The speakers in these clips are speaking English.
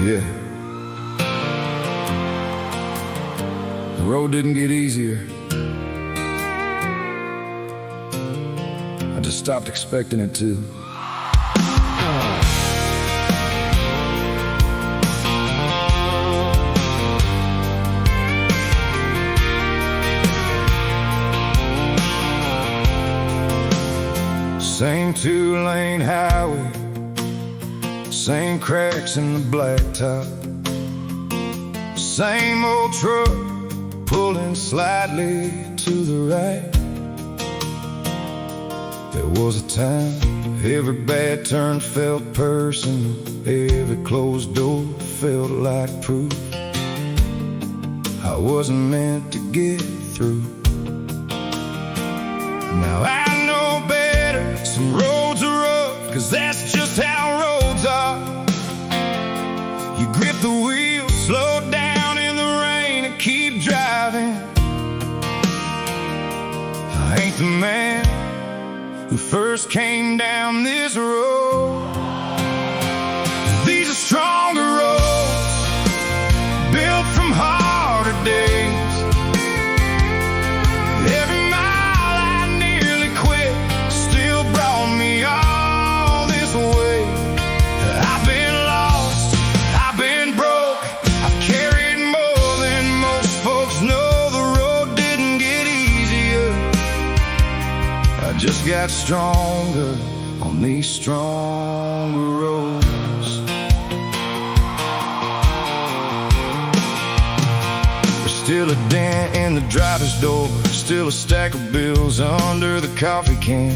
Yeah. The road didn't get easier. I just stopped expecting it to. Same two-lane highway, same cracks in the blacktop, same old truck pulling slightly to the right. There was a time every bad turn felt personal, every closed door felt like proof I wasn't meant to get through. Now I know better, some roads are rough, 'cause that's just how roads are. You grip the wheel, slow down in the rain and keep driving. I ain't the man who first came down this road. These are stronger roads, built from harder days. Every mile I nearly quit still brought me all this way. I've been lost, I've been broke, I've carried more than most folks know. The road didn't get easier, I just got stronger on these stronger roads. There's still a dent in the driver's door, still a stack of bills under the coffee can,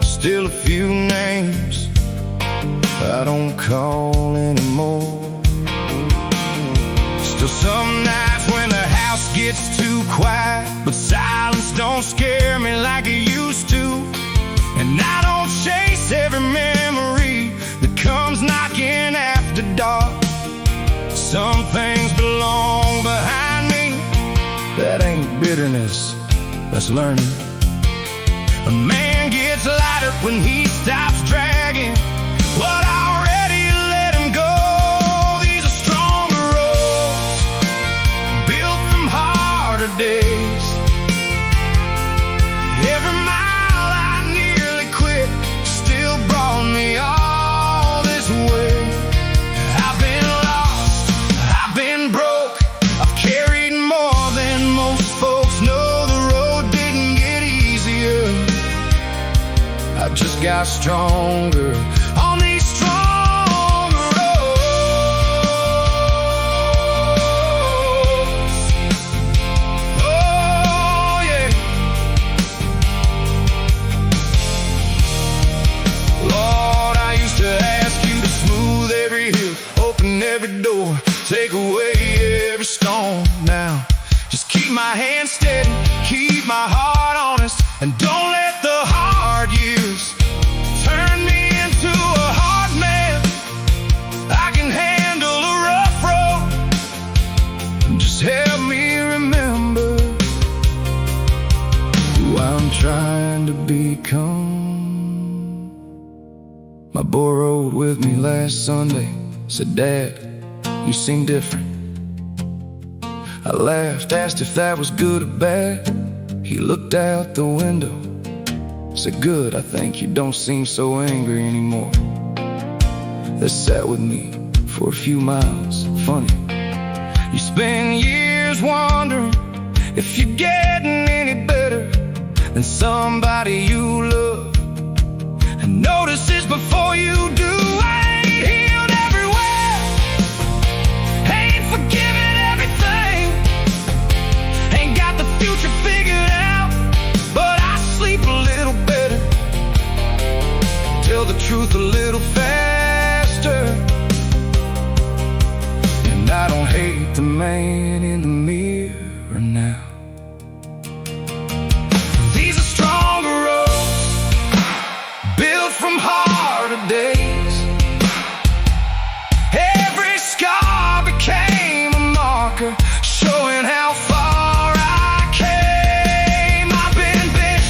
still a few names I don't call anymore. Still some nights when the house gets too quiet, but silence don't scare me like it used to. And I don't chase every memory that comes knocking after dark. Some things belong behind me, that ain't bitterness, that's learning. A man gets lighter when he stops dragging what already let him go. These are stronger roads, built from harder days. Every mile I nearly quit still brought me all this way. I've been lost, I've been broke, I've carried more than most folks know. The road didn't get easier, I just got stronger on these stronger roads. Oh yeah. Lord, I used to ask you to smooth every hill, open every door, take away every stone. Now just keep my hand steady, keep my heart honest, and don't let the hard years turn me into a hard man. I can handle a rough road, just help me remember who I'm trying to become. My boy rode with me last Sunday, said, "Dad, you seem different." I laughed, asked if that was good or bad. He looked out the window, said, "Good, I think you don't seem so angry anymore." They sat with me for a few miles. Funny, you spend years wondering if you're getting any better than somebody you love, and notices before you do. I ain't healed everywhere, ain't forgiven everything, ain't got the future figured out, but I sleep a little better, tell the truth a little faster, and I don't hate the man in the mirror now. These are stronger roads, built from harder days. Every scar became a marker, showing how far I came. I've been big,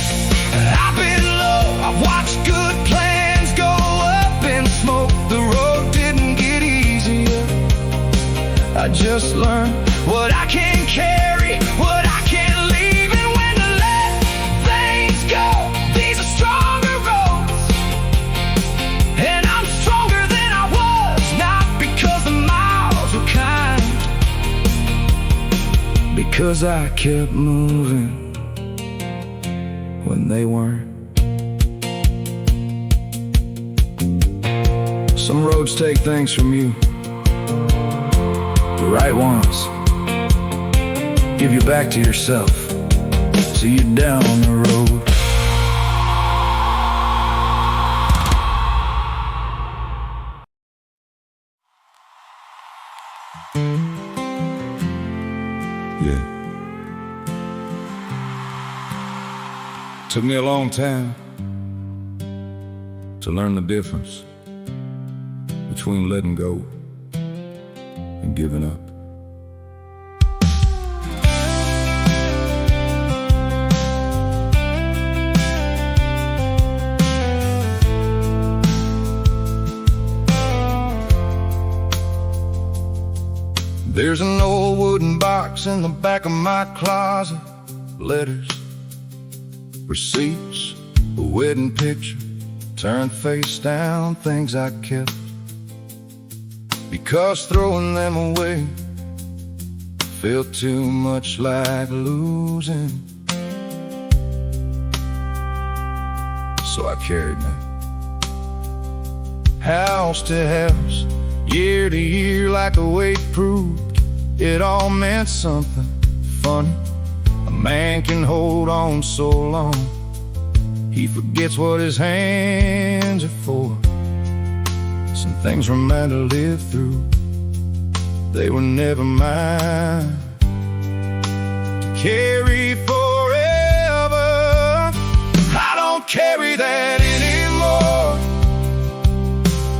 I've been low, I've watched good plans go up in smoke. The road didn't get easier, I just learned what I can carry, what I can leave, and when to let things go. These are stronger roads, and I'm stronger than I was, not because the miles were kind, because I kept moving when they weren't. Some roads take things from you, the right ones give you back to yourself, so you're down the road. Yeah. Took me a long time to learn the difference between letting go and giving up. There's an old wooden box in the back of my closet. Letters, receipts, a wedding picture, turned face down, things I kept, because throwing them away felt too much like losing. So I carried them, house to house, year to year, like the weight proved it all meant something funny. A man can hold on so long, he forgets what his hands are for. Some things were meant to live through, they were never mine to carry forever. I don't carry that anymore,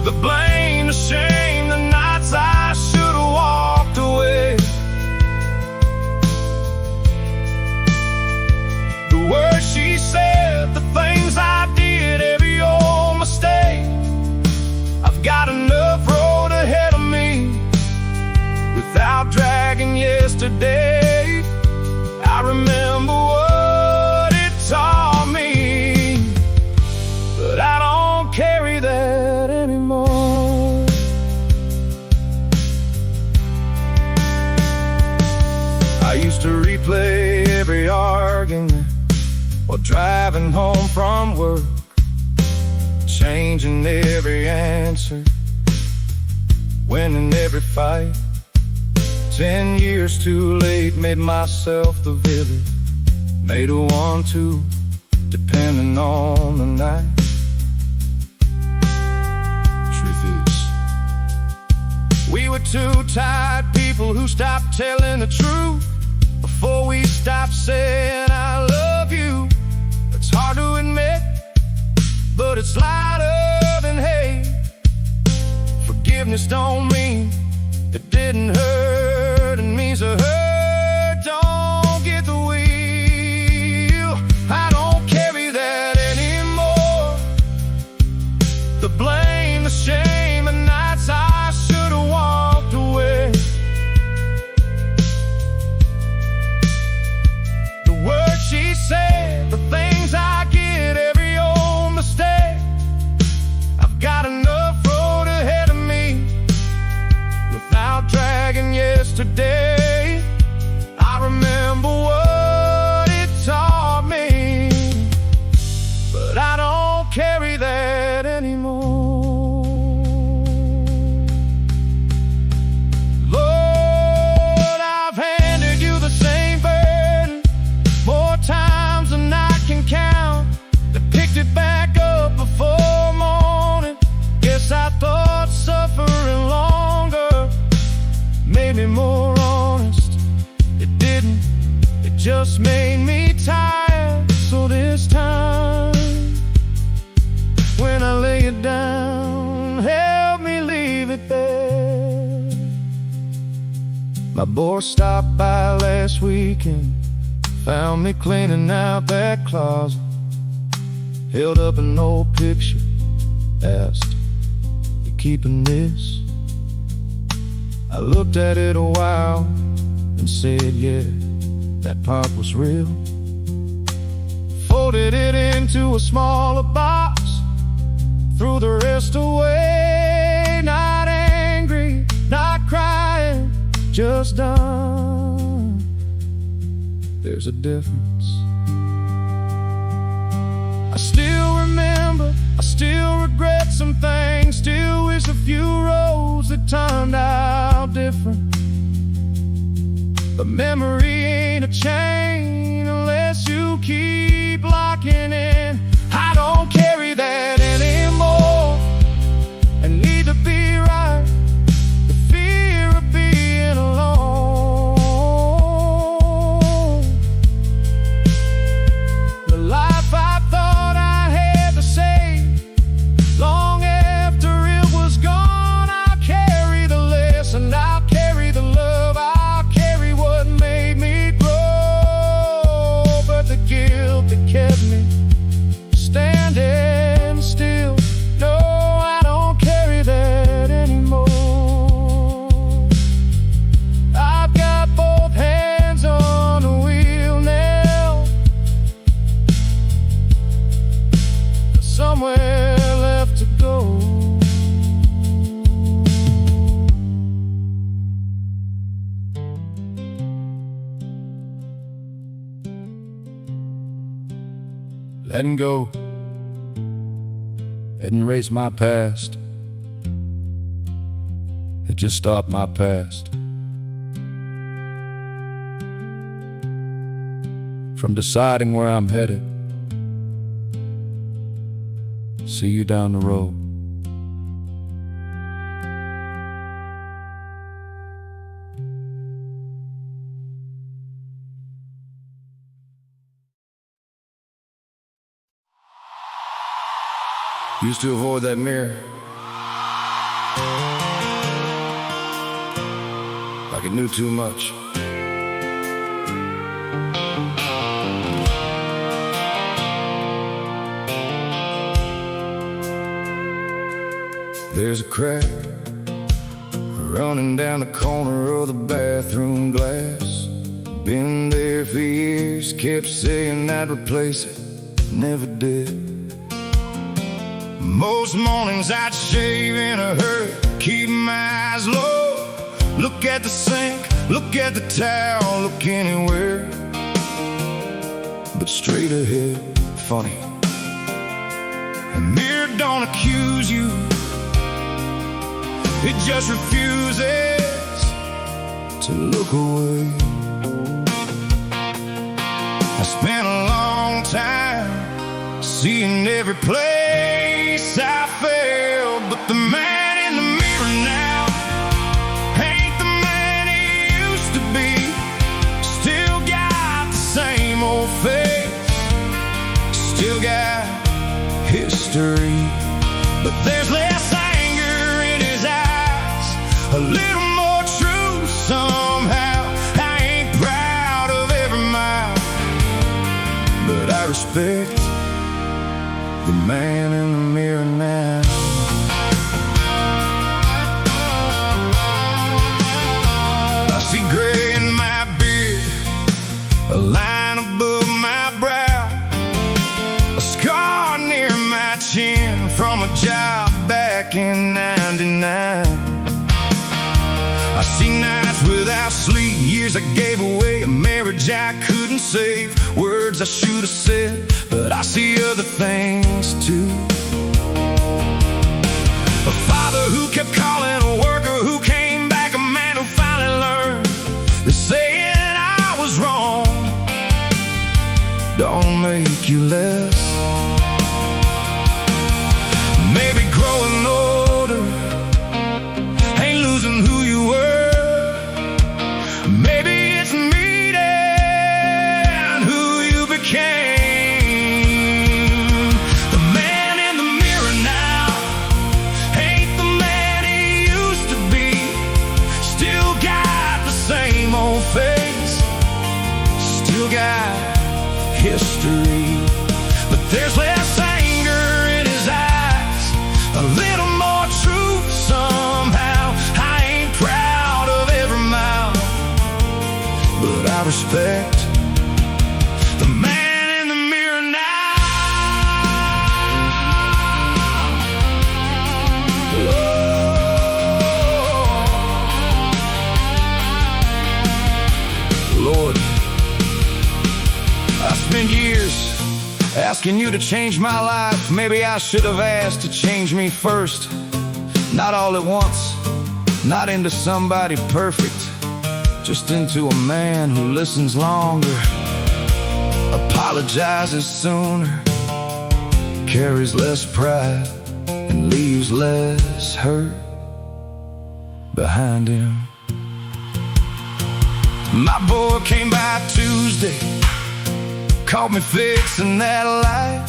the blame, the shame, the nights I should have walked away, the words she said, the things I did, every old mistake. I've got enough road ahead of me without dragging yesterday. I remember what it taught me, but I don't carry that anymore. I used to replay every argument while driving home from work, changing every answer, winning every fight. 10 years too late, made myself the villain, made a 1-2, depending on the night. Truth is, we were two tired people who stopped telling the truth before we stopped saying I love you. It's hard to admit, but it's lighter than hate. Forgiveness don't mean it didn't hurt, it means a hurt don't get the wheel. I don't carry that anymore, the blame, the shame, the nights I should have walked away, the words she said, the things I get, every old mistake. I've got enough road ahead of me without dragging yesterday. I remember what it taught me, but I don't carry that anymore. Lord, I've handed you the same burden more times than I can count. They picked it back up before morning. Guess I thought suffering longer made me more honest. It didn't, it just made me tired. So this time, when I lay it down, help me leave it there. My boy stopped by last weekend, found me cleaning out that closet, held up an old picture, asked, "You keeping this?" I looked at it a while and said, yeah, that part was real. Folded it into a smaller box, threw the rest away. Not angry, not crying, just done. There's a difference. I still remember, I still regret some things, still wish a few roads that turned out different. But memory ain't a chain unless you keep locking in. I don't carry that anymore and need to be right. The fear of being alone, the life I thought I had to save, long after it was gone. I'll carry the lesson, I'll carry the love, I'll carry what made me grow. But the guilt that kept me standing still, no, I don't carry that anymore. I've got both hands on the wheel now, somewhere left to go. Letting go didn't erase my past, it just stopped my past from deciding where I'm headed. See you down the road. Used to avoid that mirror like it knew too much. There's a crack running down the corner of the bathroom glass. Been there for years, kept saying I'd replace it, never did. Most mornings I'd shave in a hurry, keep my eyes low. Look at the sink, look at the towel, look anywhere but straight ahead. Funny, the mirror don't accuse you, it just refuses to look away. I spent a long time seeing every place I failed, but the man in the mirror now ain't the man he used to be. Still got the same old face, still got history, but there's less anger in his eyes, a little more truth somehow. I ain't proud of every mile, but I respect the man in the mirror now. I see gray in my beard, a line above my brow, a scar near my chin from a job back in '99. I see nights without sleep, years I gave away, a marriage I couldn't save, words I should have said, but I see other things too. A father who kept calling, a worker who came back, a man who finally learned that saying I was wrong don't make you less. Maybe growing older ain't losing who you were. Maybe it's meeting who you became. The man in the mirror now ain't the man he used to be. Still got the same old face, still got history, but there's less anger in his eyes, a little more truth somehow. I ain't proud asking you to change my life. Maybe I should have asked to change me first. Not all at once, not into somebody perfect, just into a man who listens longer, apologizes sooner, carries less pride, and leaves less hurt behind him. My boy came by Tuesday, caught me fixing that light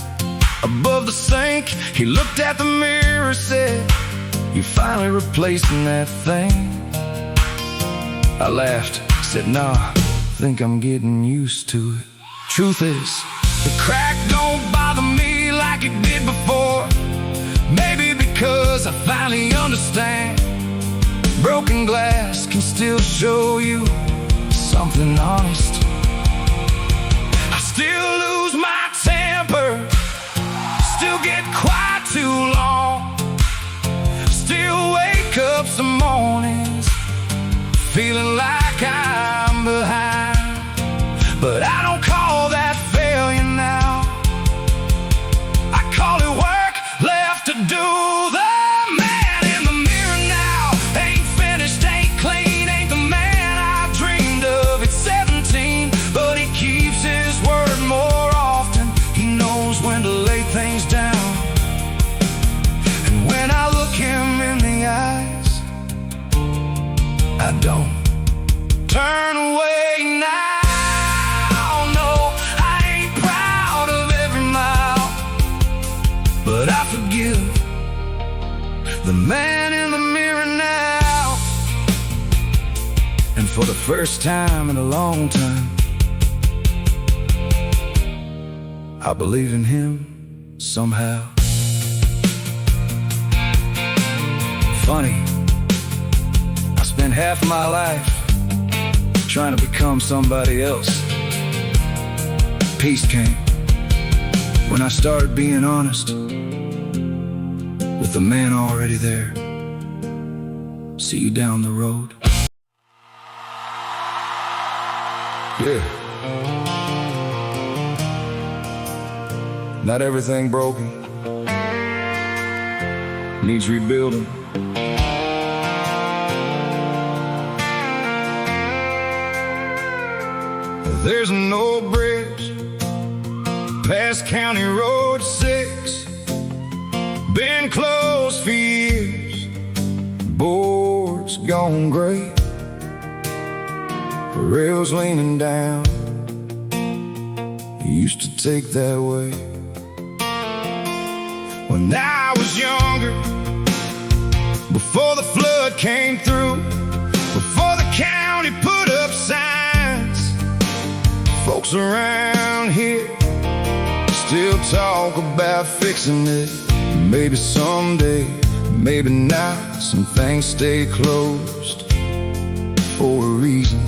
above the sink. He looked at the mirror, said, "You finally replacing that thing?" I laughed, said, "Nah, think I'm getting used to it." Truth is, the crack don't bother me like it did before. Maybe because I finally understand broken glass can still show you something honest. I still lose my temper, still get quiet too long, still wake up some mornings feeling like I'm behind. But I don't call that failure now, I call it work left to do. The man in the mirror now ain't finished, ain't clean, ain't the man I dreamed of at 17. But he keeps his word more often, he knows when to lay things down. And when I look him in the eyes, I don't turn away now. No, I ain't proud of every mile, but I forgive the man in the mirror now. And for the first time in a long time, I believe in him somehow. Funny, I spent half my life trying to become somebody else. Peace came when I started being honest with the man already there. See you down the road. Yeah. Not everything broken needs rebuilding. There's no bridge past County Road 6, been closed for years, board's gone gray, rails leaning down, it used to take that way. When I was younger, before the flood came through, before the county put up signs, folks around here still talk about fixing it. Maybe someday, maybe not, some things stay closed for a reason.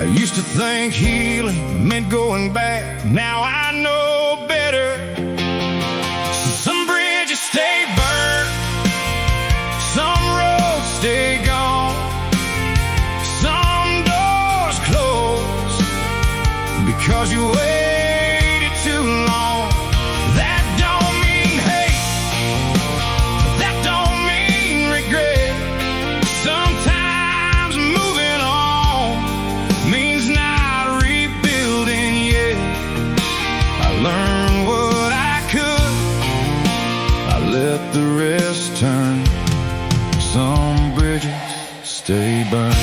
I used to think healing meant going back, now I know better. Some bridges stay burnt, some roads stay gone, some doors close because you waited too long. That don't mean hate, that don't mean regret. Sometimes moving on means not rebuilding yet. I learned what I could, I let the rest turn. Some bridges stay burned.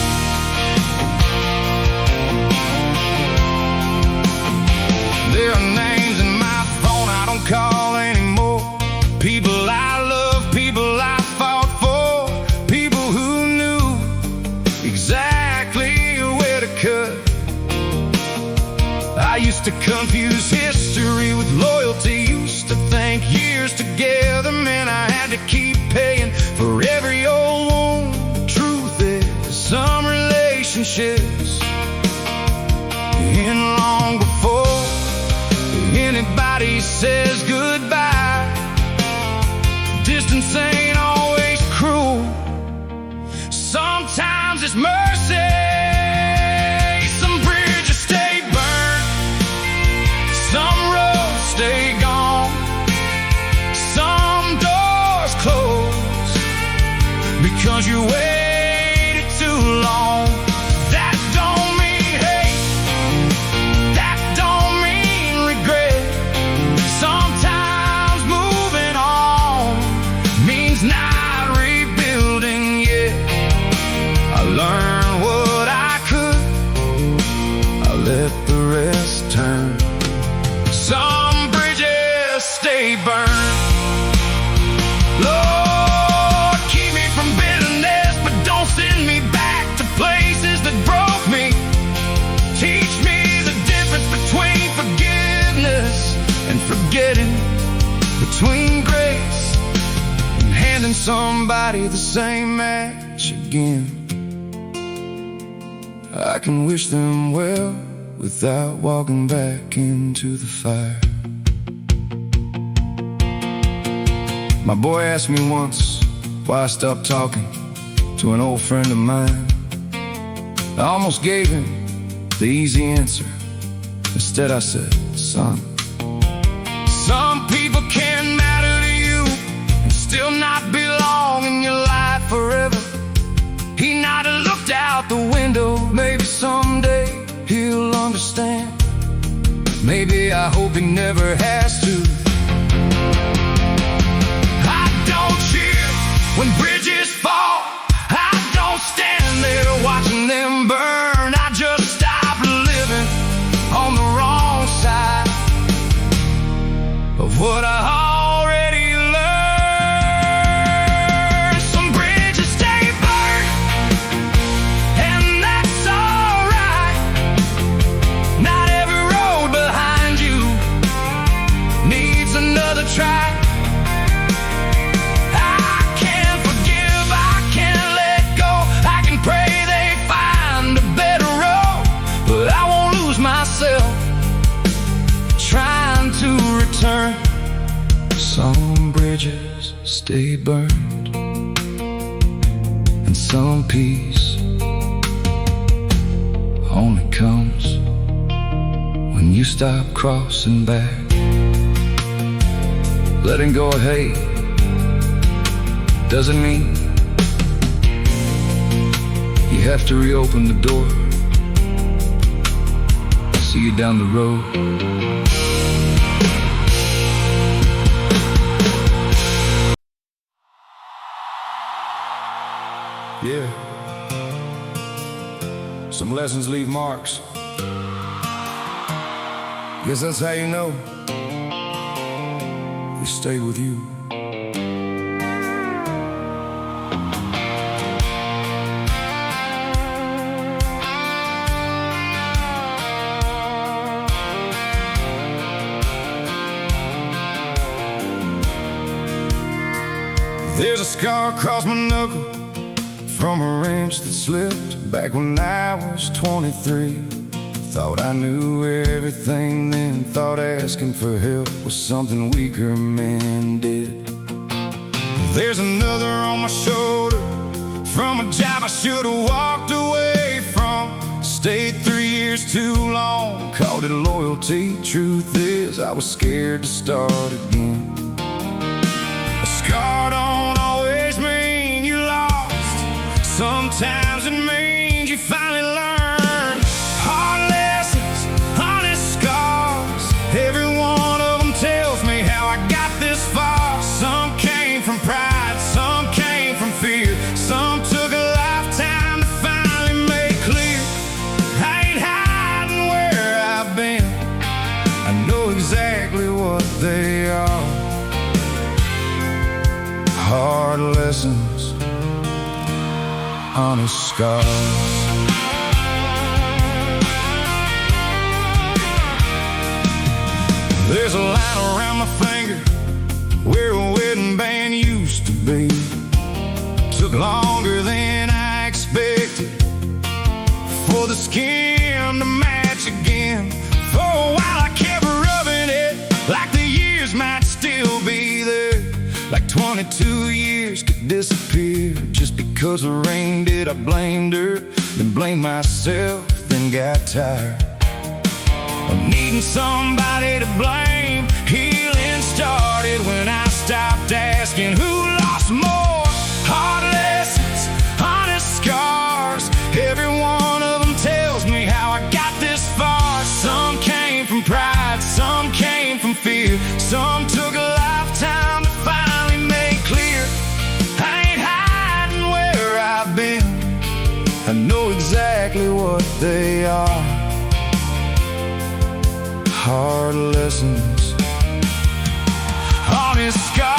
There are names in my phone I don't call anymore. People I love, people I fought for, people who knew exactly where to cut. I used to confuse history with loyalty, used to think years together meant I had to keep paying for every old wound. Truth is, some relationships end long before anybody says goodbye. Distance ain't always cruel, sometimes it's mercy. Some bridges stay burnt, some 'cause you waited too long. That don't mean hate, that don't mean regret. Sometimes moving on means not rebuilding yet. I learned what I could, I let the rest turn. Some bridges stay burned. Lord, keep me from bitterness, but don't send me back to places that broke me. Teach me the difference between forgiveness and forgetting, between grace and handing somebody the same match again. I can wish them well without walking back into the fire. My boy asked me once why I stopped talking to an old friend of mine. I almost gave him the easy answer. Instead I said, son, some people can matter to you and still not belong in your life forever. He not have looked out the window, maybe someday he'll understand. Maybe I hope he never has to. I don't cheer when bridges fall, I don't stand there watching them burn. I just stop living on the wrong side of what I already learned. Some bridges stay burned, and that's alright. Not every road behind you needs another try. I can't forgive, I can't let go. I can pray they find a better road, but I won't lose myself trying to return. Some bridges stay burned, and some peace only comes when you stop crossing back. Letting go of hate doesn't mean you have to reopen the door. See you down the road. Yeah. Some lessons leave marks. Guess that's how you know they stay with you. There's a scar across my knuckle from a wrench that slipped back when I was 23. Thought I knew everything then, thought asking for help was something weaker men did. There's another on my shoulder from a job I should have walked away from. Stayed 3 years too long, called it loyalty. Truth is, I was scared to start again. A scar don't always mean you lost. Sometimes it means you finally learn. Hard lessons, honest scars. Every one of them tells me how I got this far. Some came from pride, some came from fear. Some took a lifetime to finally make clear. I ain't hiding where I've been, I know exactly what they are. Hard lessons, honest scars. There's a line around my finger where a wedding band used to be. Took longer than I expected for the skin to match again. For a while I kept rubbing it like the years might still be there. Like 22 years could disappear just because the rain did. I blamed her, then blamed myself, then got tired of needing somebody to blame. Healing started when I stopped asking who lost more. Hard lessons, fear. Some took a lifetime to finally make clear. I ain't hiding where I've been, I know exactly what they are. Hard lessons, honest scars.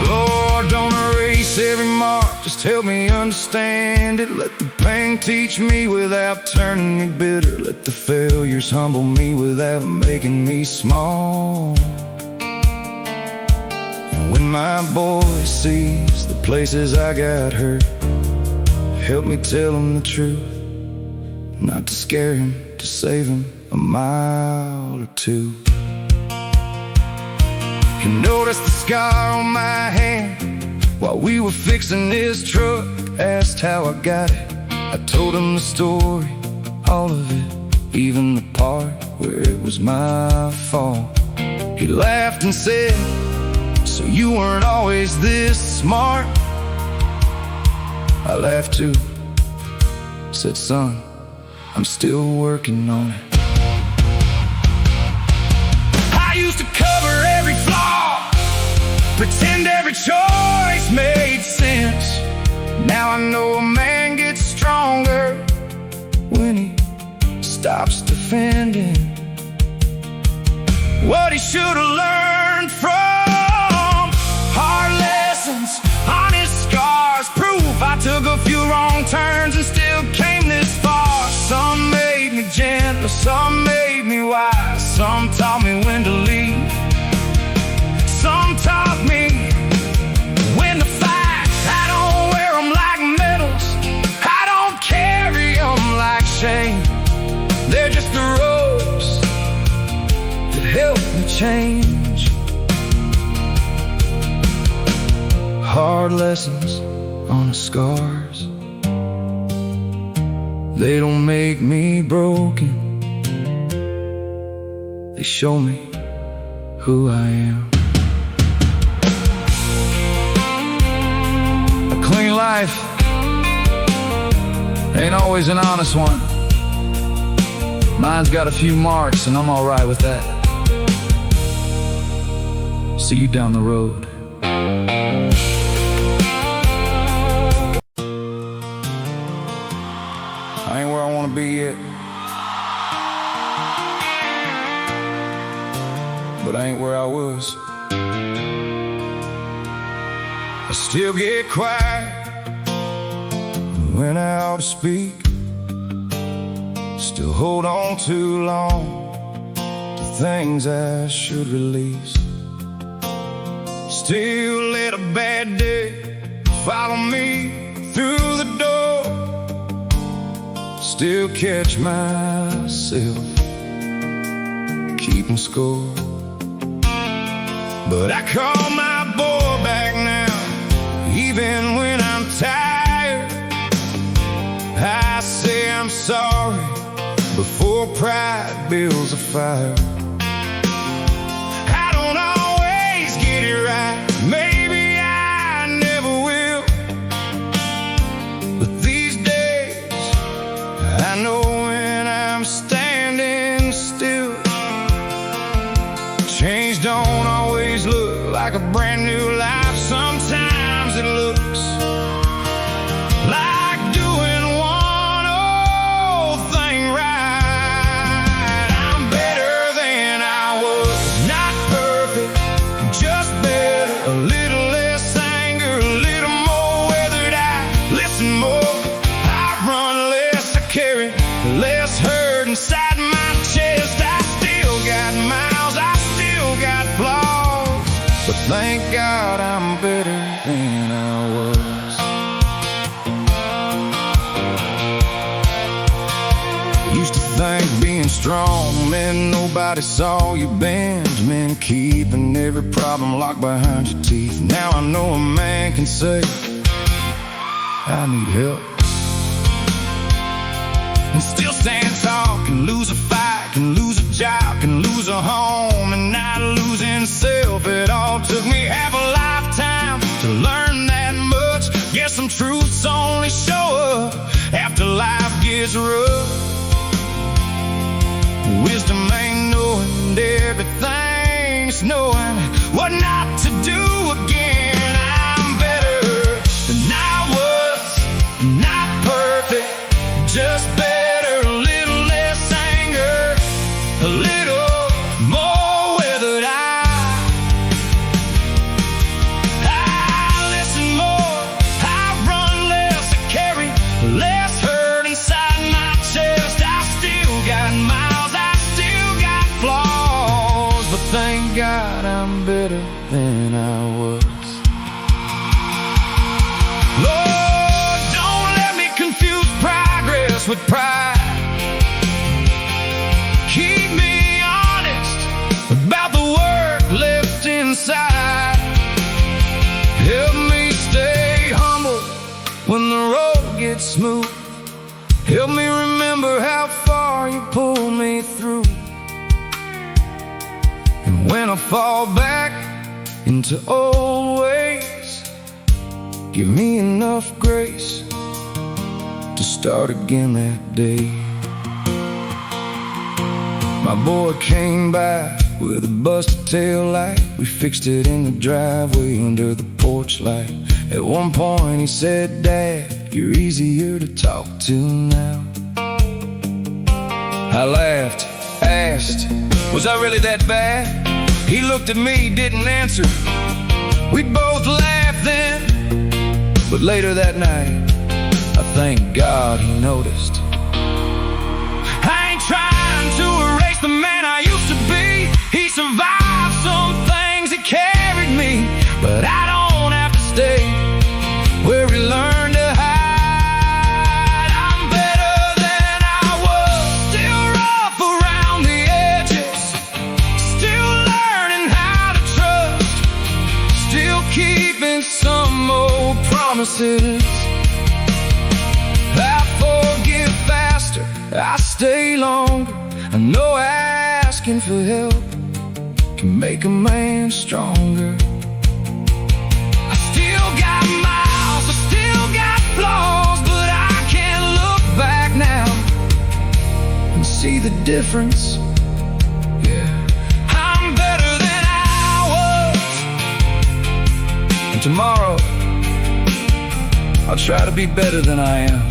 Lord, don't erase every mark, just help me understand it. Let the pain teach me without turning me bitter. Let the failures humble me without making me small. When my boy sees the places I got hurt, help me tell him the truth, not to scare him, to save him a mile or two. You notice the scar on my hand while we were fixing his truck. Asked how I got it, I told him the story, all of it, even the part where it was my fault. He laughed and said, so you weren't always this smart? I laughed too, said, son, I'm still working on it. I used to cover every flaw, pretend every choice made sense. Now I know a man gets stronger when he stops defending what he should have learned from. Honest scars, proof I took a few wrong turns and still came this far. Some made me gentle, some made me wise. Some taught me when to leave, some taught me when to fight. I don't wear them like medals, I don't carry them like shame. They're just the ropes that help me change. Hard lessons, honest scars, they don't make me broken, they show me who I am. A clean life ain't always an honest one. Mine's got a few marks and I'm alright with that. See you down the road. I ain't where I wanna be yet, but I ain't where I was. I still get quiet when I ought to speak, still hold on too long to things I should release. Still let a bad day follow me through the door, still catch myself keeping score. But I call my boy back now, even when I'm tired. I say I'm sorry before pride builds a fire. I don't always get it right, maybe I never will, but these days I know when I'm standing still. Change don't always look like a brand new life. Sometimes it looks like doing one old thing right. I'm better than I was, not perfect, just better. A little less anger, a little more weathered. I listen more, I run less, I carry less hurt inside my chest. I still got miles, I still got flaws, but thank God I'm better than I was. Used to think being strong meant nobody saw you bend, meant keeping every problem locked behind your teeth. Now I know a man can say, I need help, and still stand tall. Can lose a fight, can lose a job, can lose a home, and not losing self. It all took me half a lifetime to Guess some truths only show up after life gets rough. Wisdom ain't knowing everything, it's knowing what not to do again. I'm better than I was, not perfect, just better. A little less anger, a little more weathered eye. I listen more, I run less, I carry less hurt inside my chest. I still got miles, I still got flaws, but thank God I'm better than I was. Lord, don't let me confuse progress with pride. Keep me honest about the work left inside. Help me stay humble when the road gets smooth. Help me remember how far you pulled me through. And when I fall back into old ways, give me enough grace to start again that day. My boy came by with a busted tail light. We fixed it in the driveway under the porch light. At one point he said, "Dad, you're easier to talk to now." I laughed, asked, "Was I really that bad?" He looked at me, didn't answer. We both laughed then, but later that night, I thank God he noticed. I ain't trying to erase the man I used to be. He survived some things, he carried me, but I don't have to stay where he learned to hide. I'm better than I was, still rough around the edges, still learning how to trust, still keeping some old promises. I forgive faster, I stay longer. I know asking for help can make a man stronger. I still got miles, I still got flaws, but I can look back now and see the difference. Yeah, I'm better than I was, and tomorrow I'll try to be better than I am.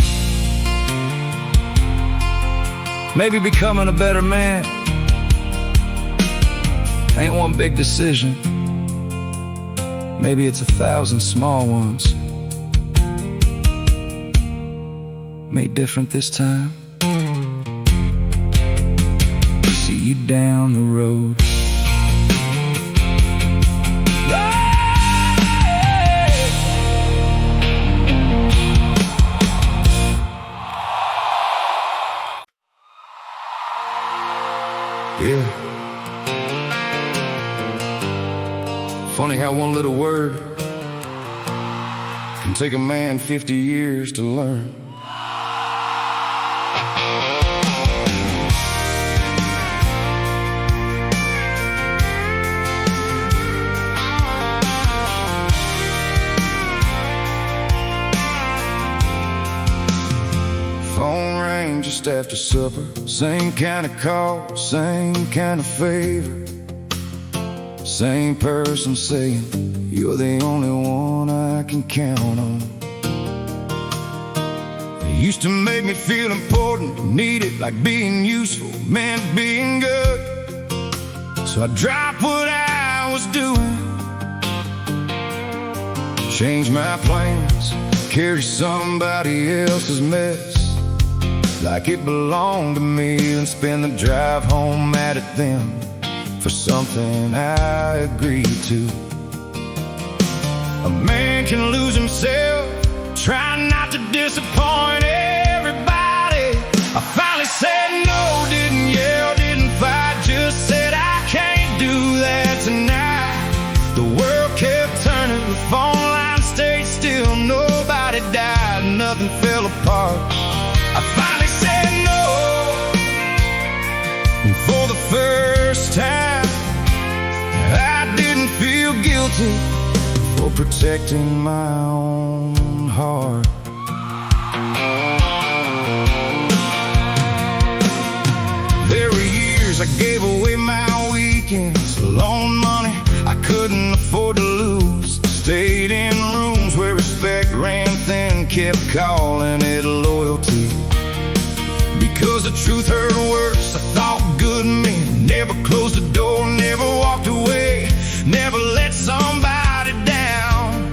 Maybe becoming a better man ain't one big decision. Maybe it's 1,000 small ones, made different this time. See you down the road. Yeah. Funny how one little word can take a man 50 years to learn. Phone rang just after supper. Same kind of call, same kind of favor. Same person saying, "You're the only one I can count on." It used to make me feel important, needed, like being useful, meant being good. So I dropped what I was doing, changed my plans, carry somebody else's mess like it belonged to me, and spend the drive home mad at them for something I agreed to. A man can lose himself, trying not to disappoint everybody. I finally said no, didn't yell, didn't fight, just said I can't do that tonight. The world kept turning, the phone line stayed still, nobody died, nothing fell apart. I finally said no, and for the first time I didn't feel guilty for protecting my own heart. kept calling it loyalty. Because the truth hurt worse, I thought good men never closed the door, never walked away, never let somebody down.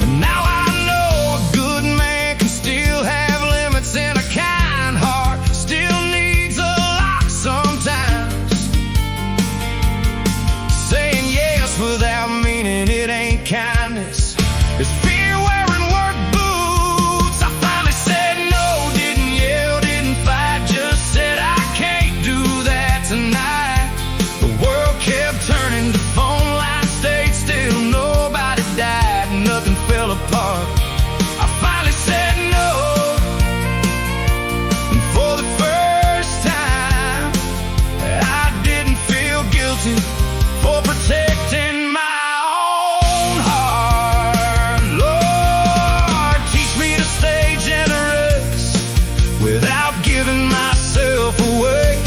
And now I know a good man can still have limits, and a kind heart still needs a lock sometimes. Saying yes without meaning it ain't kindness, it's fear wearing work boots. I finally said no, didn't yell, didn't fight, just said I can't do that tonight. The world kept turning, the phone line stayed still, nobody died, nothing fell apart. I finally said no, and for the first time I didn't feel guilty for protecting my own heart. Lord, teach me to stay generous without giving myself away.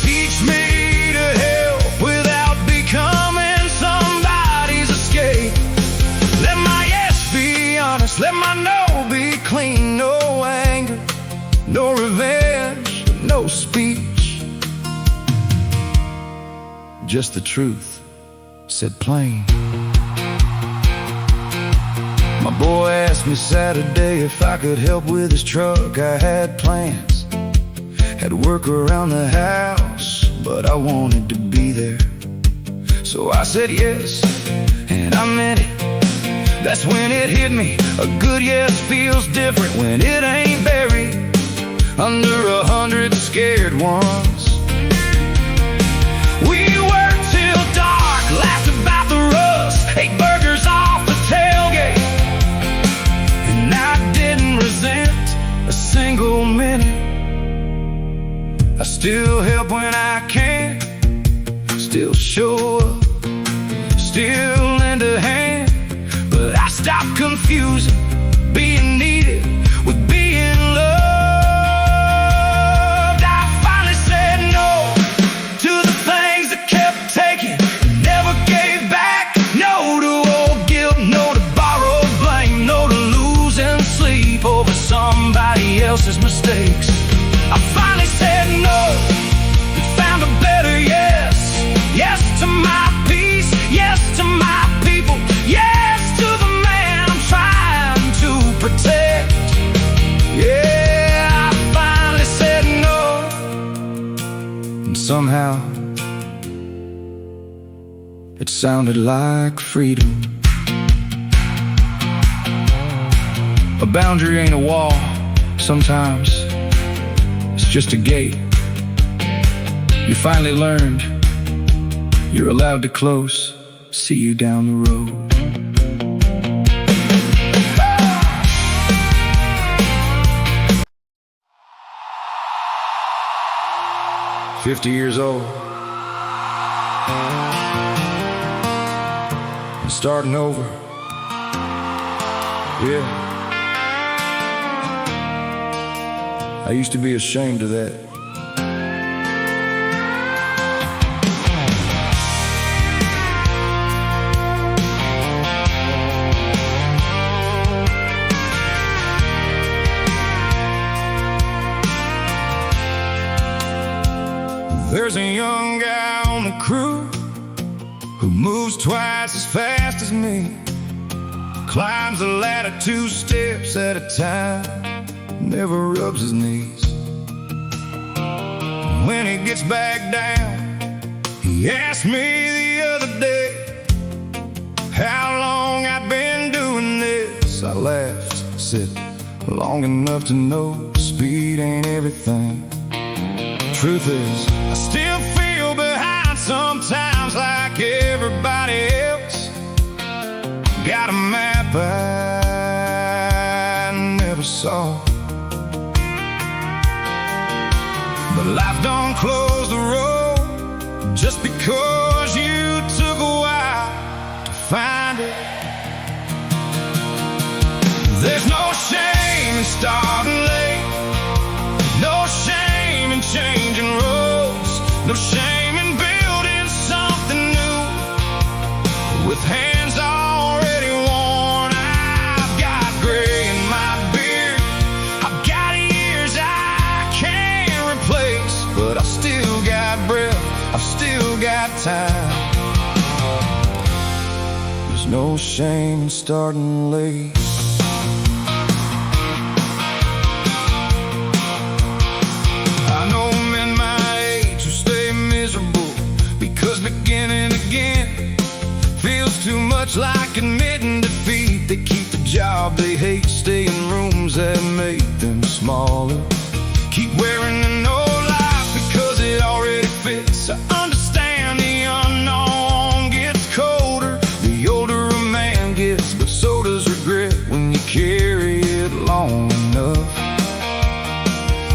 Teach me to help without becoming somebody's escape. Let my yes be honest, let my no be clean. No anger, no revenge, no speech, just the truth, said plain. My boy asked me Saturday if I could help with his truck. I had plans, had work around the house, but I wanted to be there. So I said yes, and I meant it. That's when it hit me, a good yes feels different when it ain't buried under 100 scared ones. We worked till dark, laughed about the rust, ate burgers off the tailgate, and I didn't resent a single minute. I still help when I can, still show up, still lend a hand, but I stopped confusing being needed with being loved. I finally said no to the things that kept taking, never gave back. No to old guilt, no to borrowed blame, no to losing sleep over somebody else's mistakes. I finally said no and found a better yes. Yes to my peace, yes to my people, yes to the man I'm trying to protect. Yeah, I finally said no, and somehow it sounded like freedom. A boundary ain't a wall, sometimes it's just a gate. You finally learned you're allowed to close, see you down the road. 50 years old, and starting over. Yeah, I used to be ashamed of that. There's a young guy on the crew who moves twice as fast as me, climbs the ladder 2 steps at a time, never rubs his knees. When he gets back down, he asked me the other day how long I'd been doing this. I laughed, said, long enough to know speed ain't everything. Truth is, I still feel behind sometimes like everybody else. Got a map I never saw, but life don't close the road just because you took a while to find it. There's no shame in starting late, no shame in changing roads, no shame in building something new with hands already worn out. got time. There's no shame in starting late. I know men my age who stay miserable because beginning again feels too much like admitting defeat. They keep the job they hate, stay in rooms that make them smaller, keep wearing an old life because it already fits. I understand the unknown gets colder the older a man gets, but so does regret when you carry it long enough.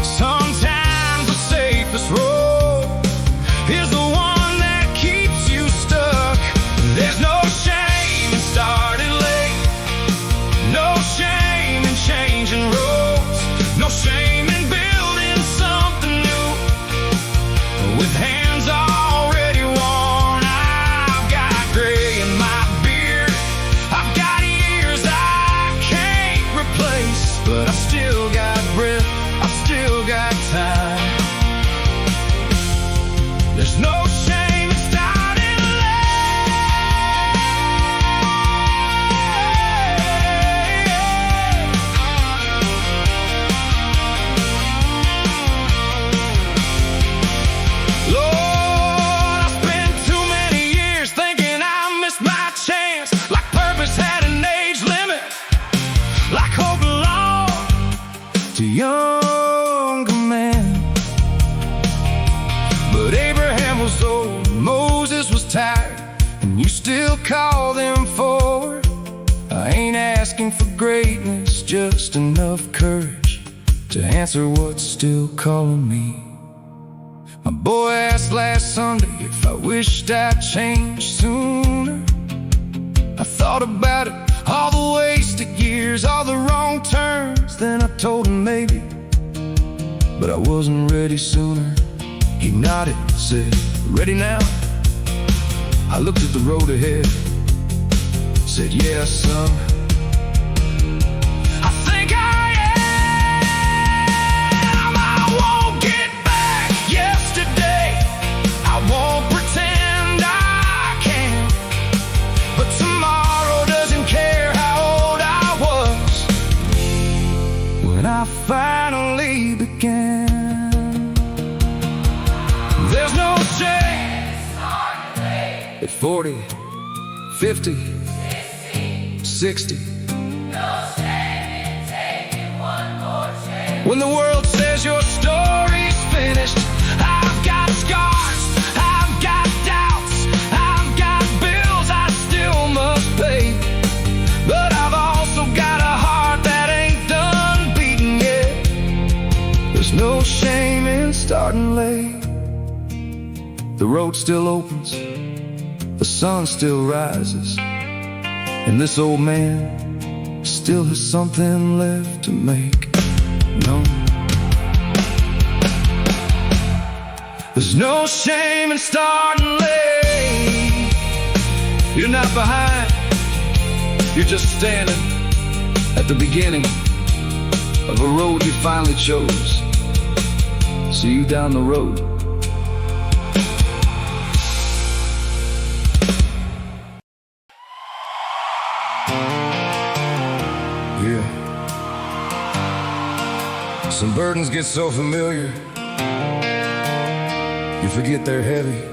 Sometimes the safest road is the one that keeps you stuck. There's no shame in starting late, no shame in changing roads, no shame in building something new with hands already worn. I've got gray in my beard, I've got years I can't replace, but I still got breath, I've still got time. There's no shame in starting late. Lord, I spent too many years thinking I missed my chance, like purpose had an age limit, like hope belonged to younger men. But Abraham was old, Moses was tired, and you still call them forward. I ain't asking for greatness, just enough courage to answer what's still calling me. My boy asked last Sunday if I wished I'd changed sooner. I thought about it, all the wasted years, all the wrong turns. Then I told him maybe, but I wasn't ready sooner. He nodded, said, ready now? I looked at the road ahead, said, yeah, son, I think I am. I won't get back yesterday, I won't pretend I can, but tomorrow doesn't care how old I was when I finally began. There's no shame at 40, 50, 60. No shame in taking one more chance. When the world says your story's finished, I've got scars, I've got doubts, I've got bills I still must pay, but I've also got a heart that ain't done beating yet. There's no shame in starting late. The road still opens, the sun still rises, and this old man still has something left to make known. There's no shame in starting late. You're not behind, you're just standing at the beginning of a road you finally chose. See you down the road. Yeah. Some burdens get so familiar, you forget they're heavy.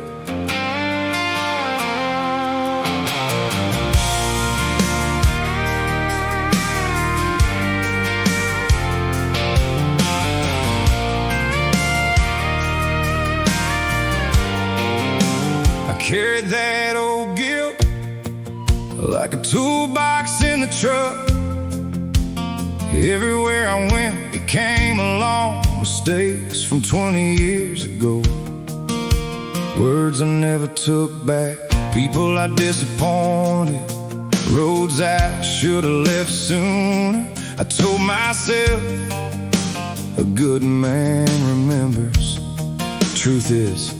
I carried that old guilt like a toolbox in the truck. Everywhere I went, it came along, mistakes from 20 years ago, words I never took back, people I disappointed, roads I should have left sooner. I told myself a good man remembers. Truth is,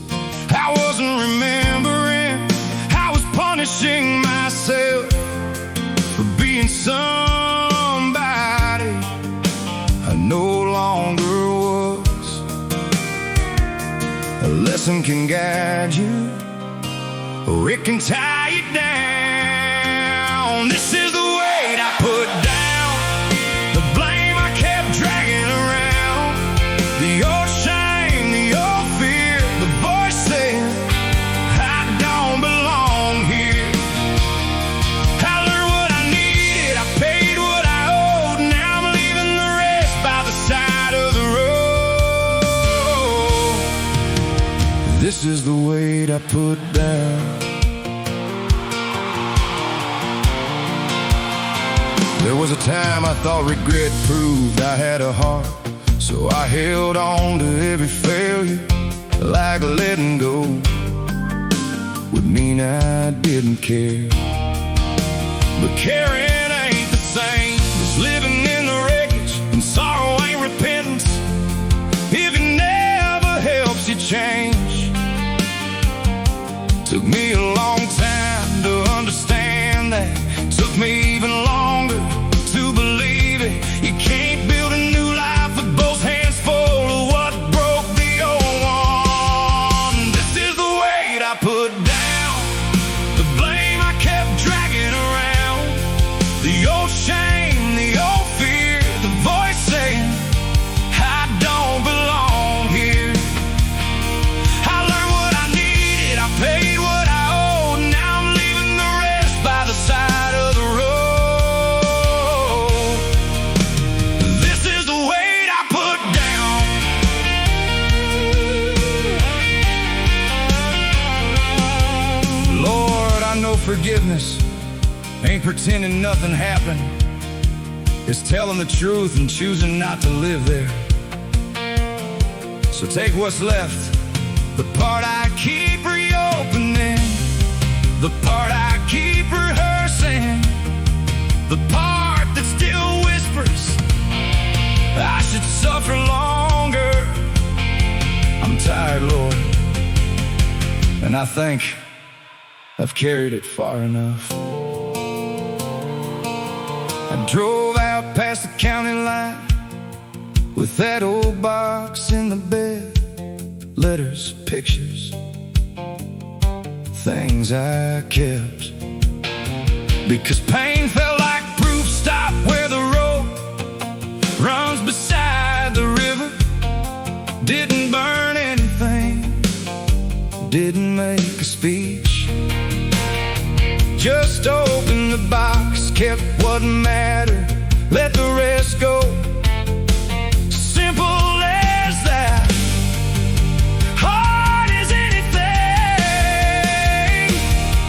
I wasn't remembering, I was punishing myself for being somebody I no longer was. A lesson can guide you, Oh, it can tie you down. This is the weight I put down, the blame I kept dragging around, the old shame, the old fear, the voice saying I don't belong here. I learned what I needed, I paid what I owed. Now I'm leaving the rest by the side of the road. This is the weight I put down. There was a time I thought regret proved I had a heart, so I held on to every failure like letting go would mean I didn't care. But caring ain't the same as living in the wreckage, and sorrow ain't repentance if it never helps you change. Took me a long time to understand that. Took me even longer to believe it. You can't build a new life with both hands full of what broke the old one. This is the weight I put down, the blame I kept dragging around, the old shame, the old fear, the voice saying I don't belong here. I learned what I needed, I paid what I owed. Now I'm leaving the rest by the side of the road. This is the weight I put down. Lord, I know forgiveness ain't pretending nothing happened. It's telling the truth and choosing not to live there. So take what's left, the part I keep reopening, the part I keep rehearsing, the part that still whispers I should suffer longer. I'm tired, Lord, and I think I've carried it far enough. I drove out past the county line with that old box in the bed, letters, pictures, things I kept, because pain felt like proof. Stop where the road runs beside the river. Didn't burn anything, didn't make a speech, just opened the box, kept what mattered, let the rest go. Simple as that, hard as anything.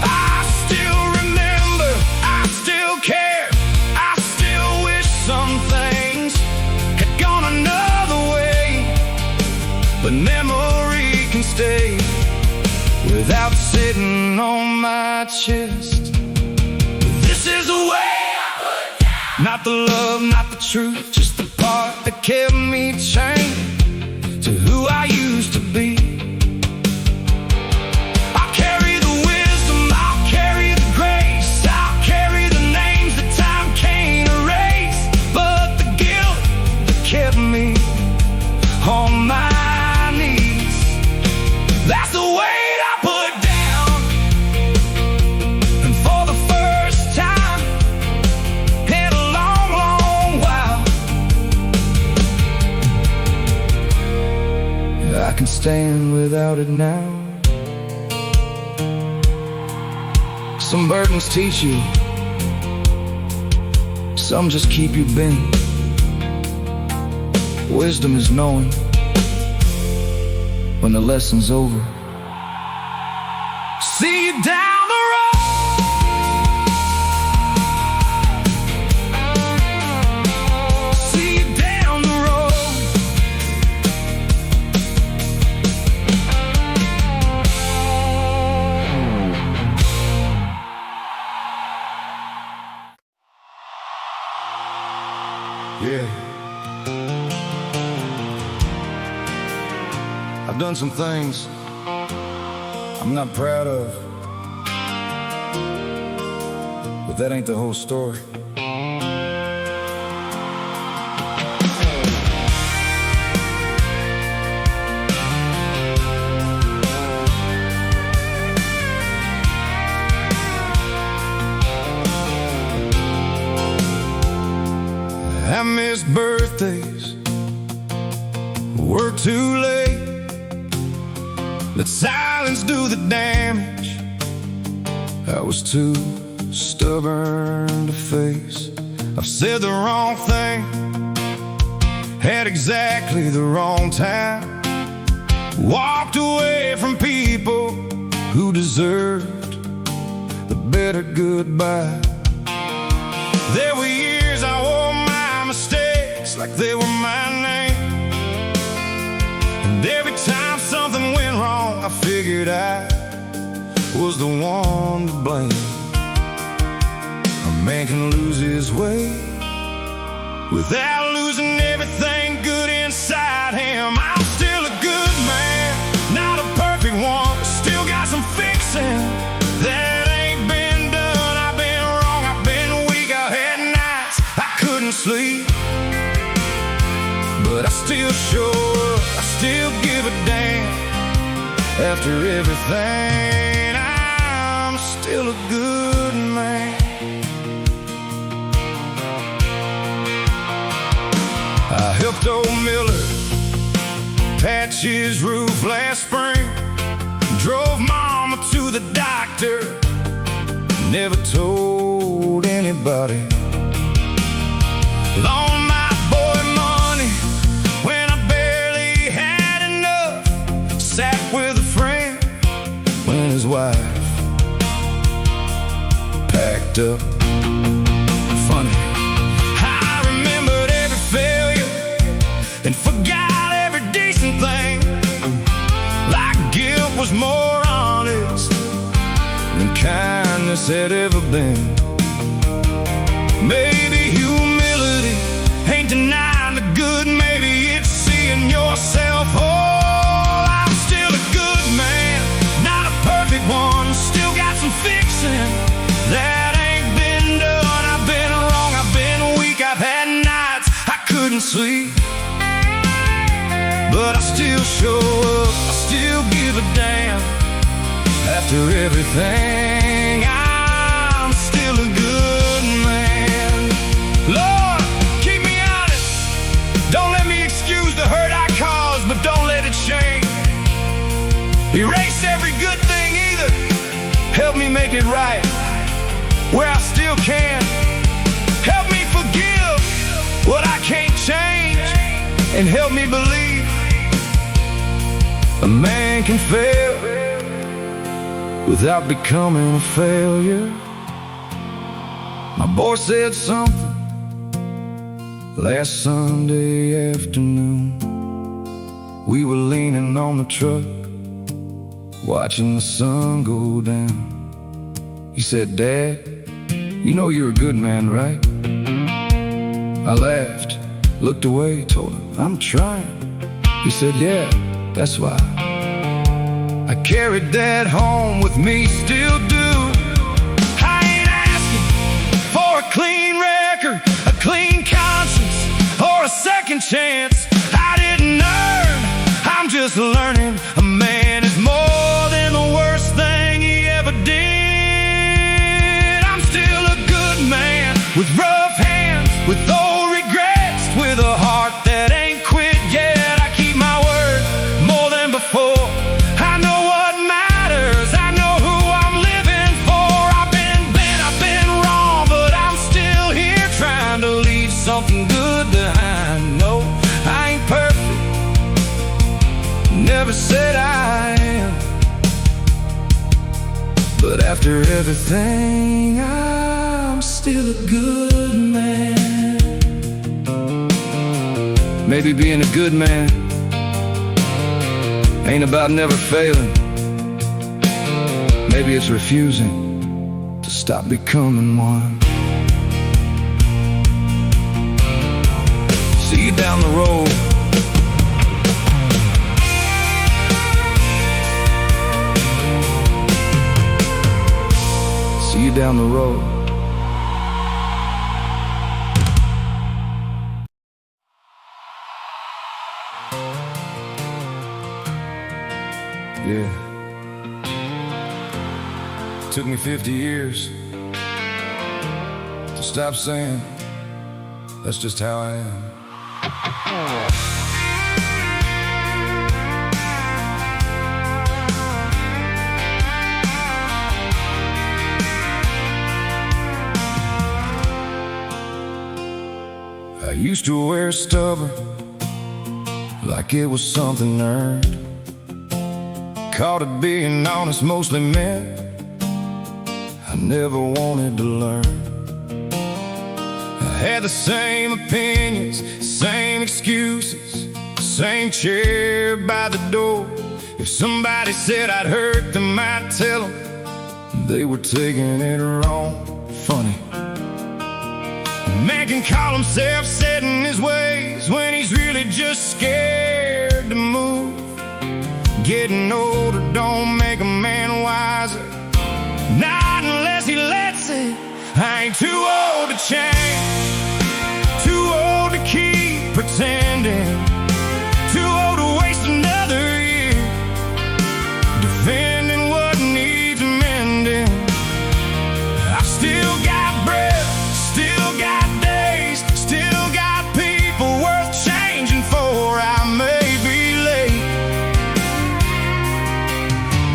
I still remember, I still care, I still wish some things had gone another way, but memory can stay without sitting on my chest. This is the way I put down, not the love, not the truth, just the part that kept me chained to who I used to be. I'll carry the wisdom, I'll carry the grace, I'll carry the names that time can't erase, but the guilt that kept me on my knees, that's the weight I put down. And for the first time in a long, long while, I can stand without it now. Some burdens teach you, some just keep you bent. Wisdom is knowing when the lesson's over. See you down the road. See you down the road. Yeah. I've done some things I'm not proud of, but that ain't the whole story. I miss birthdays, work too late. Let silence do the damage. I was too stubborn to face. I've said the wrong thing at exactly the wrong time. Walked away from people who deserved the better goodbye. There were years I wore my mistakes like they were my name, and every time something went wrong, I figured I was the one to blame. A man can lose his way without losing everything good inside him. I'm still a good man, not a perfect one. Still got some fixing that ain't been done. I've been wrong, I've been weak. I had nights I couldn't sleep, but I still show up, I still give a damn. After everything, I'm still a good man. I helped old Miller patch his roof last spring, drove Mama to the doctor, never told anybody. Loaned my boy money when I barely had enough, sat with a friend when his wife packed up. Funny, I remembered every failure and forgot every decent thing, like guilt was more honest than kindness had ever been. Maybe humility ain't denying the good, maybe it's seeing yourself whole. I'm still a good man, not a perfect one. Still got some fixing that ain't been done. I've been wrong, I've been weak. I've had nights I couldn't sleep, but I still show up, I still give a damn. After everything, I'm still a good man. Lord, keep me honest. Don't let me excuse the hurt I caused, but don't let it change. Erase every good thing either. Help me make it right where I still can. Help me forgive what I can't change, and help me believe a man can fail without becoming a failure. My boy said something last Sunday afternoon. We were leaning on the truck, watching the sun go down. He said, "Dad, you know you're a good man, right?" I laughed, looked away, told him, "I'm trying." He said, "Yeah, that's why I carried that home with me, still do. I ain't asking for a clean record, a clean conscience, or a second chance I didn't earn. I'm just learning a man is more than the worst thing he ever did. I'm still a good man with rough hands, with old regrets, with a heart that ain't quit yet. I keep my word more than before. I know what matters, I know who I'm living for. I've been bent, I've been wrong, but I'm still here trying to leave something good behind. No, I ain't perfect, never said I am, but after everything, I'm still a good man. Maybe being a good man ain't about never failing. Maybe it's refusing to stop becoming one. See you down the road. See you down the road. Yeah. Took me 50 years to stop saying That's just how I am. I used to wear stubborn like it was something earned. Called it being honest mostly meant I never wanted to learn. I had the same opinions, same excuses, same chair by the door. If somebody said I'd hurt them, I'd tell them they were taking it wrong. Funny, a man can call himself set in his ways when he's really just scared to move. Getting older don't make a man wiser, not unless he lets it. I ain't too old to change, too old to keep pretending, too old to waste another year defending what needs mending. I still got breath, still got days, still got people worth changing for. I may be late,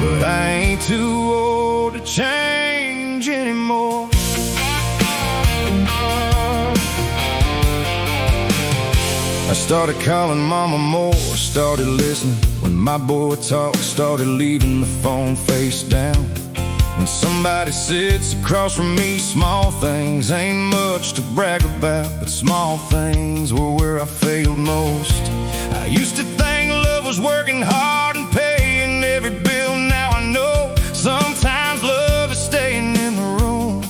but I ain't too old to change anymore. I started calling mama more, started listening when my boy talked, started leaving the phone face down. When somebody sits across from me, small things ain't much to brag about, but small things were where I failed most. I used to think love was working hard and paying every bill. Now I know sometimes love is staying in the room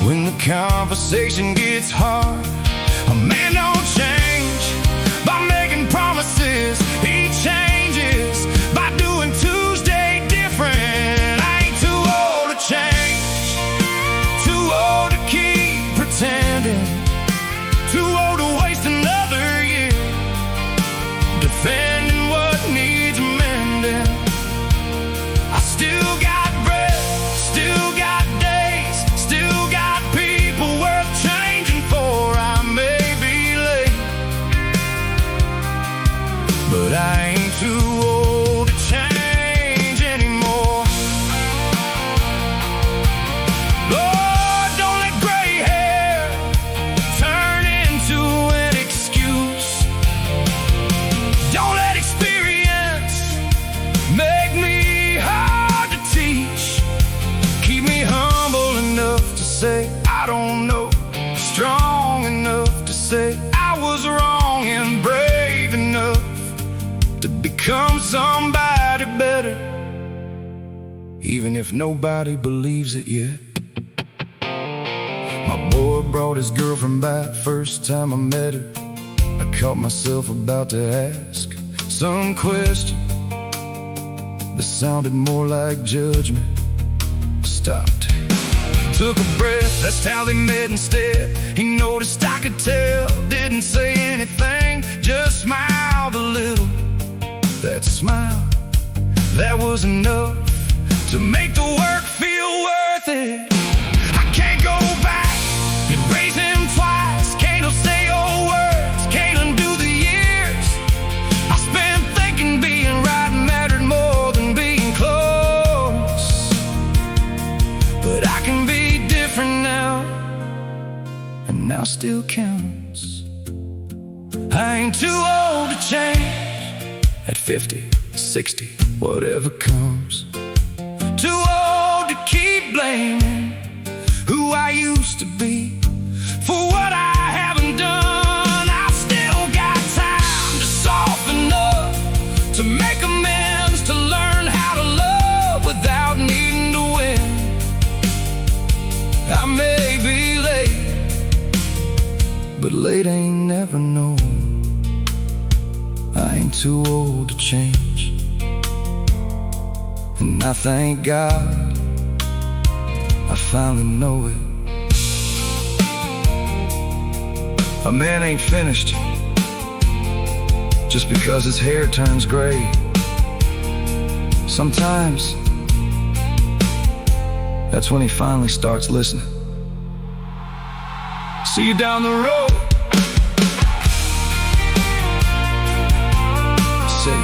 when the conversation gets hard. A man don't change by making promises, he changes by doing Tuesday different. I ain't too old to change, too old to keep pretending, too old to waste another year defending what needs mending. I still got breath, still got days, still got people worth changing for. I may be late, but I ain't too old to change anymore. Lord, don't let gray hair turn into an excuse. Don't let experience make me hard to teach. Keep me humble enough to say I don't know, strong enough to say I was wrong, and brave enough to become somebody better, even if nobody believes it yet. My boy brought his girlfriend back first time I met her. I caught myself about to ask some question that sounded more like judgment. Stopped, took a breath, that's how they met instead. He noticed I could tell, didn't say anything, just smiled a little. That smile, that was enough to make the work feel worth it. I can't go back and raise him twice, can't say old words, can't undo the years I spent thinking being right mattered more than being close. But I can be different now, and now still counts. I ain't too old to change. At 50, 60, whatever comes. Too old to keep blaming who I used to be for what I haven't done. I still got time to soften up, to make amends, to learn how to love without needing to win. I may be late, but late ain't never known. I ain't too old to change, and I thank God I finally know it. A man ain't finished just because his hair turns gray. Sometimes that's when he finally starts listening. See you down the road. say,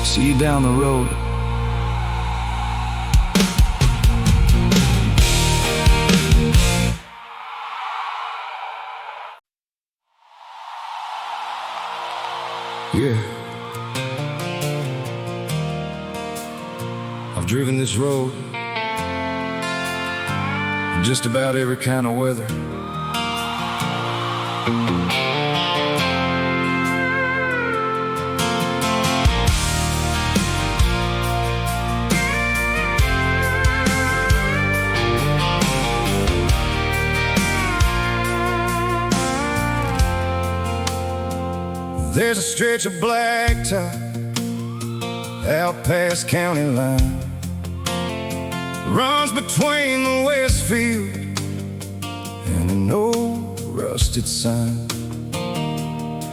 see you down the road. Yeah, I've driven this road in just about every kind of weather. There's a stretch of blacktop out past county line, runs between the west field and an old rusted sign.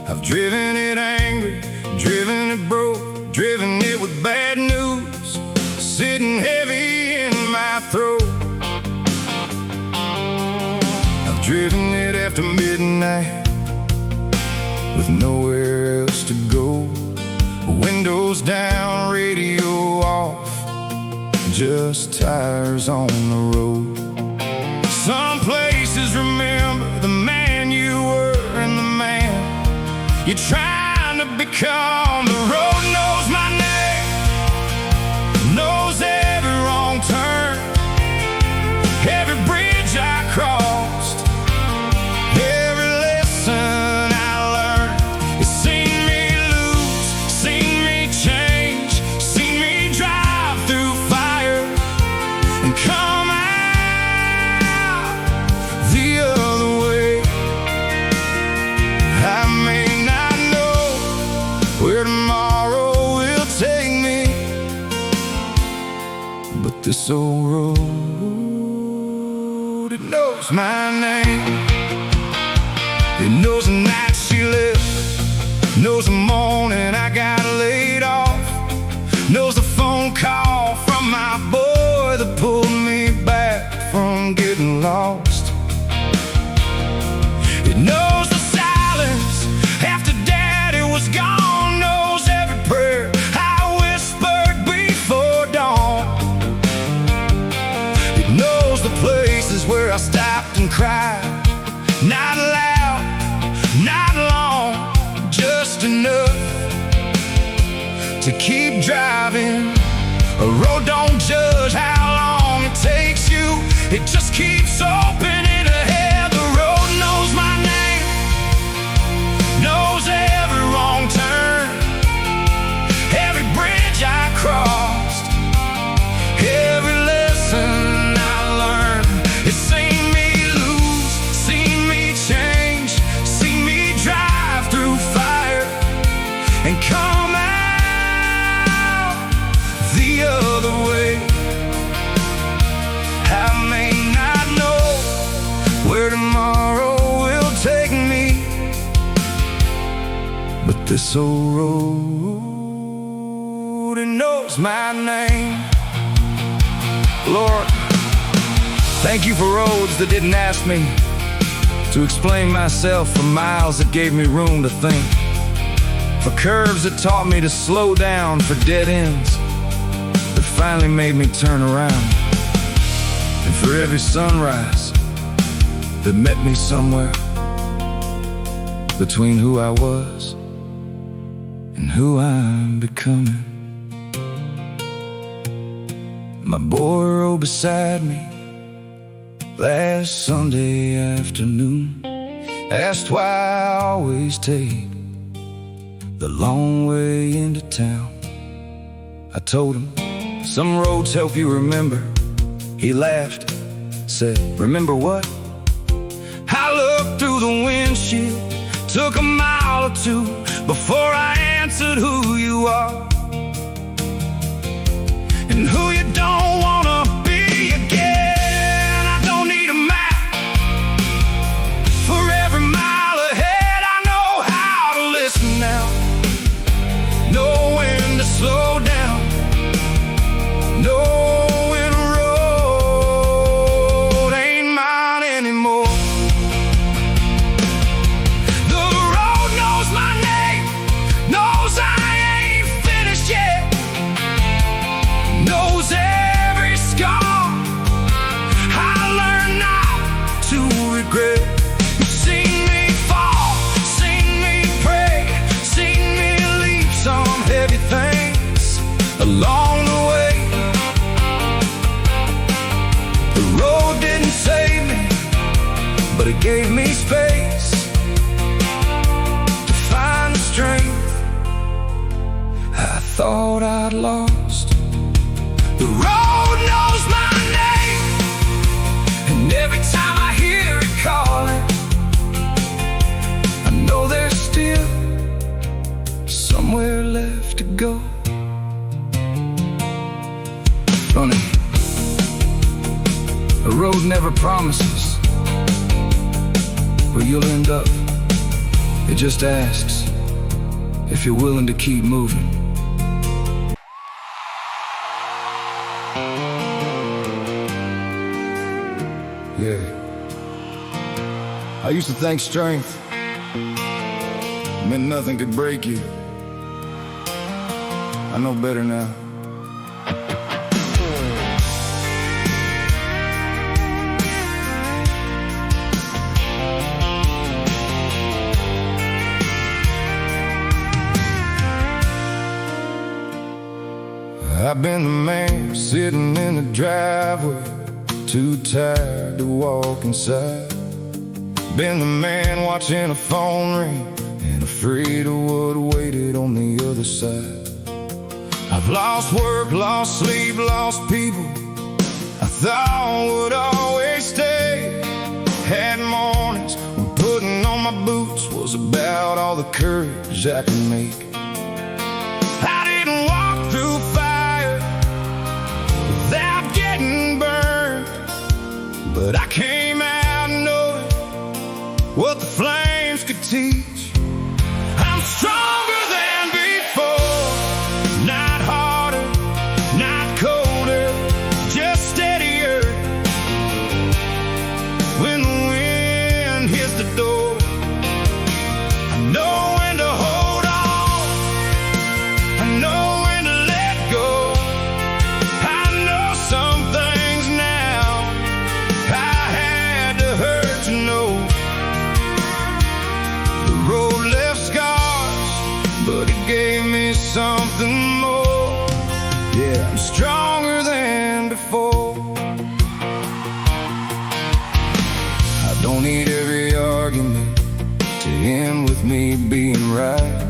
I've driven it angry, driven it broke, driven it with bad news sitting heavy in my throat. I've driven it after midnight with nowhere else to go. Windows down, radio off, just tires on the road. Some places remember the man you were and the man you're trying to become. The road knows my name, knows every wrong turn, every bridge I crossed, every lesson where tomorrow will take me. But this old road, it knows my name. It knows the night she left, knows the morning I got laid off, knows the phone call from my boy that pulled me back from getting lost. It knows the silence after Daddy was gone, where I stopped and cried, not loud, not long, just enough to keep driving. A road don't judge how long it takes you, it just keeps opening ahead. The road knows my name, knows every wrong turn, every bridge I crossed, every lesson it's seen me lose, seen me change, seen me drive through fire and come out the other way. I may not know where tomorrow will take me, but this old road, it knows my name. Lord, thank you for roads that didn't ask me to explain myself, for miles that gave me room to think, for curves that taught me to slow down, for dead ends that finally made me turn around, and for every sunrise that met me somewhere between who I was and who I'm becoming. My boy rode beside me last Sunday afternoon, asked why I always take the long way into town. I told him, some roads help you remember. He laughed, said, remember what? I looked through the windshield, took a mile or two before I answered who you are and who you don't wanna be again. I don't need a map for every mile ahead. I know how to listen now, know when to slow down, know when a road ain't mine anymore. The road knows my name, but it gave me space to find the strength I thought I'd lost. The road knows my name, and every time I hear it calling, I know there's still somewhere left to go. Funny, a road never promises where you'll end up. It just asks if you're willing to keep moving. Yeah, I used to think strength meant nothing could break you. I know better now. I've been the man sitting in the driveway, too tired to walk inside. Been the man watching a phone ring and afraid of what waited on the other side. I've lost work, lost sleep, lost people I thought would always stay. Had mornings when putting on my boots was about all the courage I could make. I didn't walk through fire without getting burned, but I came out knowing what the flames could teach. I'm stronger than before, not harder, not colder, just steadier. When the wind hits the door, I know when to hold on, I know when to let go. I know some things now I had to hurt to know. The road left scars, but it gave me something more. Yeah, I'm stronger than before. I don't need every argument to end with me being right.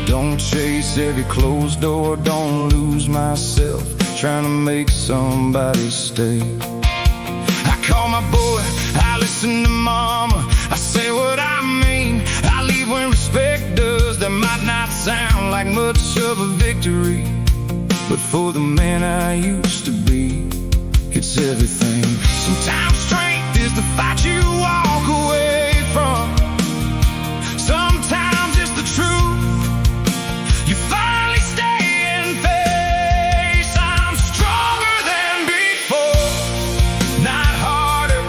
Don't chase every closed door, don't lose myself trying to make somebody stay. I call my boy, I listen to mama, I say what I mean, I leave when respect does. That might not sound like much of a victory, but for the man I used to be, it's everything. Sometimes strength is the fight you walk away from. Sometimes it's the truth you finally stay and face. I'm stronger than before, not harder,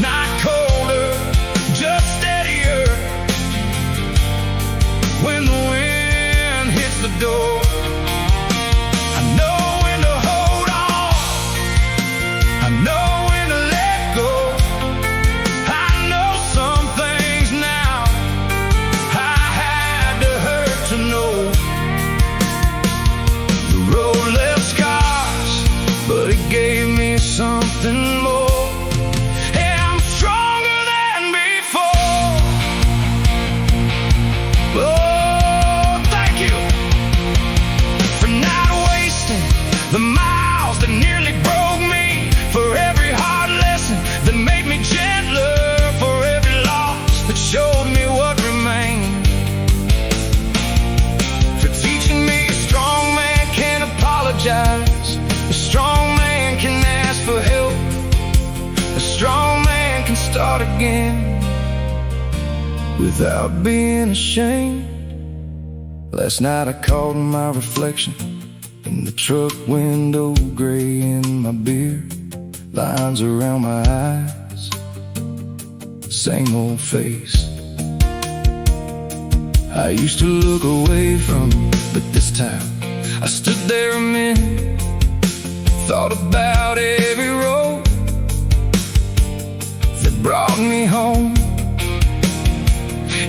not colder, just steadier. When the wind hits the door, I know when to hold on, I know when to let go. I know some things now I had to hurt to know. The road left scars, but it gave me something more. Yeah, I'm stronger than before. Oh, thank you for not wasting the miles that nearly broke me, for every hard lesson that made me gentler, for every loss that showed me what remained, for teaching me a strong man can't apologize, a strong man can ask for help, a strong man can start again without being ashamed. Last night I caught my reflection in the truck window, gray in my beard, lines around my eyes, same old face. I used to look away from you, but this time I stood there a minute, thought about every road that brought me home.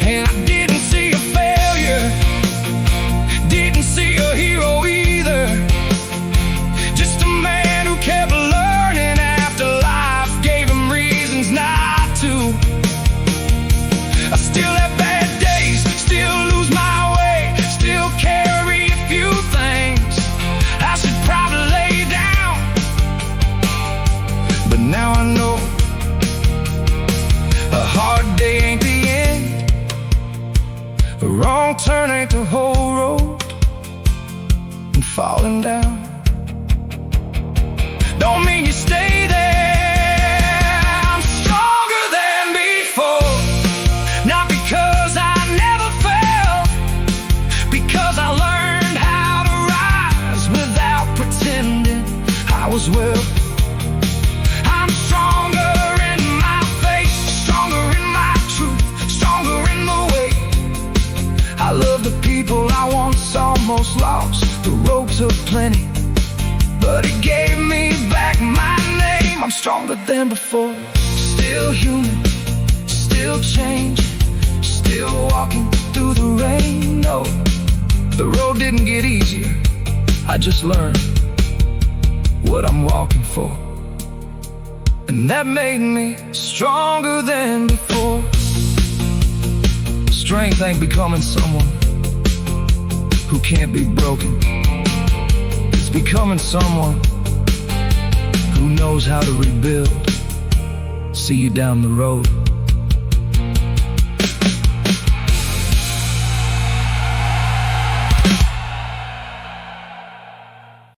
And I didn't see a failure, didn't see a hero either, just a man who kept learning after life gave him reasons not to. A wrong turn ain't the whole road, and falling down don't mean you stay there. I'm stronger than before, not because I never fell, because I learned how to rise without pretending I was well. I'm stronger in my faith, stronger in my truth, stronger in the way I love the people I once almost lost. The road took plenty, but it gave me back my name. I'm stronger than before, still human, still changing, still walking through the rain. No, the road didn't get easier, I just learned what I'm walking for, and that made me stronger than before. Strength ain't becoming someone who can't be broken. It's becoming someone who knows how to rebuild. See you down the road.